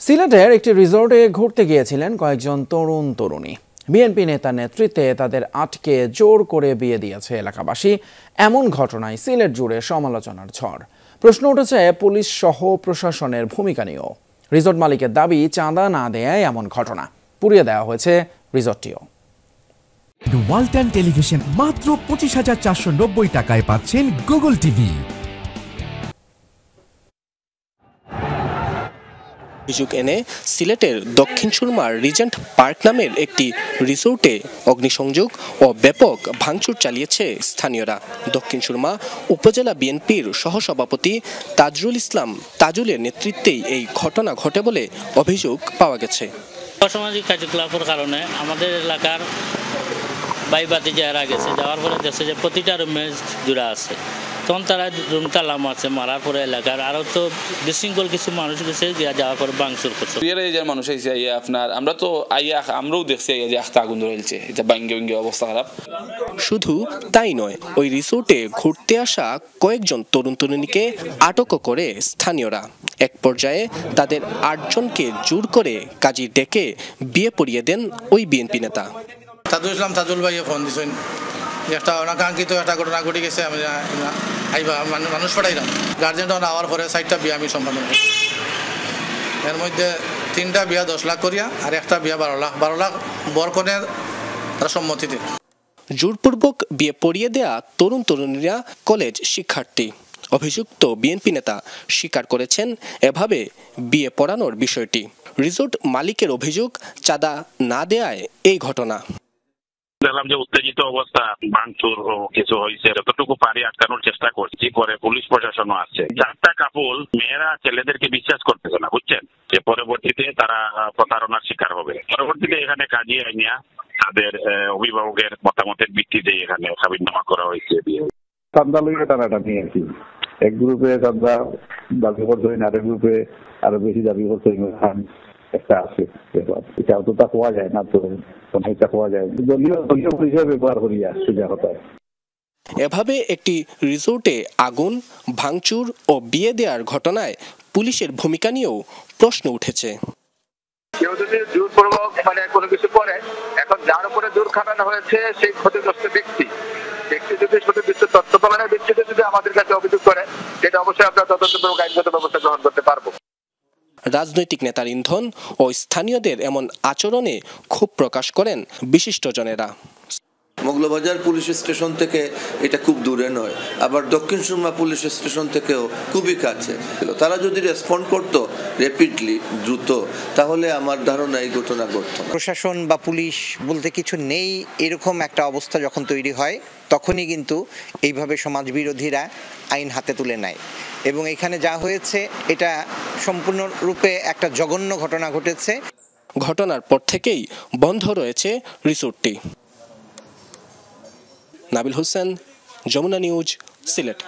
সিলেটের একটি রিসোর্টে ঘুরতে গিয়েছিলেন কয়েকজন তরুণী। বিএনপি নেতার নেতৃত্বে তাদের আটকে জোর করে বিয়ে দিয়েছে এলাকাবাসী। এমন ঘটনায় সিলেট জুড়ে সমালোচনার ঝড়। প্রশ্ন উঠেছে পুলিশ সহ প্রশাসনের ভূমিকা নিয়েও। রিসোর্ট মালিকের দাবি, চাঁদা না দেয় এমন ঘটনা, পুড়িয়ে দেওয়া হয়েছে রিসোর্টটিও। ওয়ালটন টেলিভিশন মাত্র 25,490 টাকায় পাচ্ছেন গুগল টিভি। অভিযোগ এনে সিলেটের দক্ষিণ সুরমার রিজেন্ট পার্ক নামের একটি রিসোর্টে অগ্নিসংযোগ ও ব্যাপক ভাঙচুর চালিয়েছে স্থানীয়রা। দক্ষিণ সুরমা উপজেলা বিএনপির সহসভাপতি তাজরুল ইসলাম তাজুলের নেতৃত্বেই এই ঘটনা ঘটে বলে অভিযোগ পাওয়া গেছে। অসামাজিক কার্যকলাপের কারণে আমাদের এলাকার বাইবাতি যারা গেছে, যাওয়ার পরে দেখছে যে প্রতিটা রুমে জোড়া আছে। তখন তারা রুম তালা মারছে, মারার পরে এলাকার আরো তো বিশৃঙ্খল কিছু মানুষ গেছে, যাওয়ার পরে ভাঙচুর করছে। মানুষ আইসে আপনার আমরা তো আমরাও দেখছি যে আগুন ধরেছে, এটা ভাঙ্গে অবস্থা খারাপ। শুধু তাই নয়, ওই রিসোর্টে ঘুরতে আসা কয়েকজন তরুণীকে আটক করে স্থানীয়রা। এক পর্যায়ে তাদের 8 জনকে জোর করে কাজী ডেকে বিয়ে পড়িয়ে দেন ওই বিএনপি নেতা। তাজুল ইসলাম তাজুল ভাইয়ে ফোন দিয়েছেন, একটা অনাকাঙ্ক্ষিত একটা ঘটনা ঘটে গেছে, আমি মানুষ পাঠাইলাম। গার্জেনটা আওয়ার পরে 4টা বিয়ে আমি সম্পাদন করি। এর মধ্যে 3টা বিয়া 10 লাখ করিয়া আর একটা বিয়া 12 লাখ বরকনের তার সম্মতিতে। জোরপূর্বক বিয়ে পড়িয়ে দেয়া তরুণীরা কলেজ শিক্ষার্থী। অভিযুক্ত বিএনপি নেতা স্বীকার করেছেন এভাবে বিয়ে পড়ানোর বিষয়টি। রিসোর্ট মালিকের অভিযোগ, চাঁদা না দেয়ায় এই ঘটনা। দেখলাম যে উত্তেজিত অবস্থা, ভাঙচুর কিছু হয়েছে, যতটুকু পারি আটকানোর চেষ্টা করছি। পরে পুলিশ প্রশাসনও আসছে। 4টা কাপল মেয়েরা ছেলেদেরকে বিশ্বাস করতেছে না, বুঝছেন, যে পরবর্তীতে তারা প্রতারণার শিকার হবে। পরবর্তীতে এখানে কাজী আইনিয়া তাদের অভিভাবকের মতামতের ভিত্তিতে এখানে সাবিনামা করা হয়েছে। চাঁদা লইয়া টানাটানি আর কি, এক গ্রুপে চাঁদা দাবি করতে হয়, আরেক গ্রুপে আরো বেশি দাবি করতে হয়। একটা আছে ব্যাপার, এটাও তো তা পাওয়া যায় না, তো এটা পাওয়া যায় দলীয় পরিচয় ব্যবহার করিয়া সোজা কথা। এভাবে একটি রিসোর্টে আগুন, ভাঙচুর ও বিয়ে দেওয়ার ঘটনায় পুলিশের ভূমিকা নিয়েও প্রশ্ন উঠেছে। কেউ যদি জোরপূর্বক কোনো কিছু করে, এখন যার উপরে জোর খাটানো হয়েছে সেই ক্ষতিগ্রস্ত ব্যক্তি যদি সুনির্দিষ্ট তথ্য প্রমাণের ভিত্তিতে যদি আমাদের কাছে অভিযোগ করে, সেটা অবশ্যই আমরা তদন্তপূর্বক আইনগত ব্যবস্থা গ্রহণ করতে পারবো। রাজনৈতিক নেতার ইন্ধন ও স্থানীয়দের এমন আচরণে ক্ষোভ প্রকাশ করেন বিশিষ্টজনেরা। মৌলবাজার পুলিশ স্টেশন থেকে এটা খুব দূরে নয়, আবার দক্ষিণ সুরমা পুলিশ স্টেশন থেকেও খুবই কাছে। তারা যদি রেসপন্ড করতো র্যাপিডলি, দ্রুত, তাহলে আমার ধারণা এই ঘটনা ঘটতো না। প্রশাসন বা পুলিশ বলতে কিছু নেই এরকম একটা অবস্থা যখন তৈরি হয়, তখনই কিন্তু এইভাবে সমাজবিরোধীরা আইন হাতে তুলে নেয়। এবং এখানে যা হয়েছে এটা সম্পূর্ণরূপে একটা জঘন্য ঘটনা ঘটেছে। ঘটনার পর থেকেই বন্ধ রয়েছে রিসোর্টটি। নাবিল হোসেন, যমুনা নিউজ, সিলেট।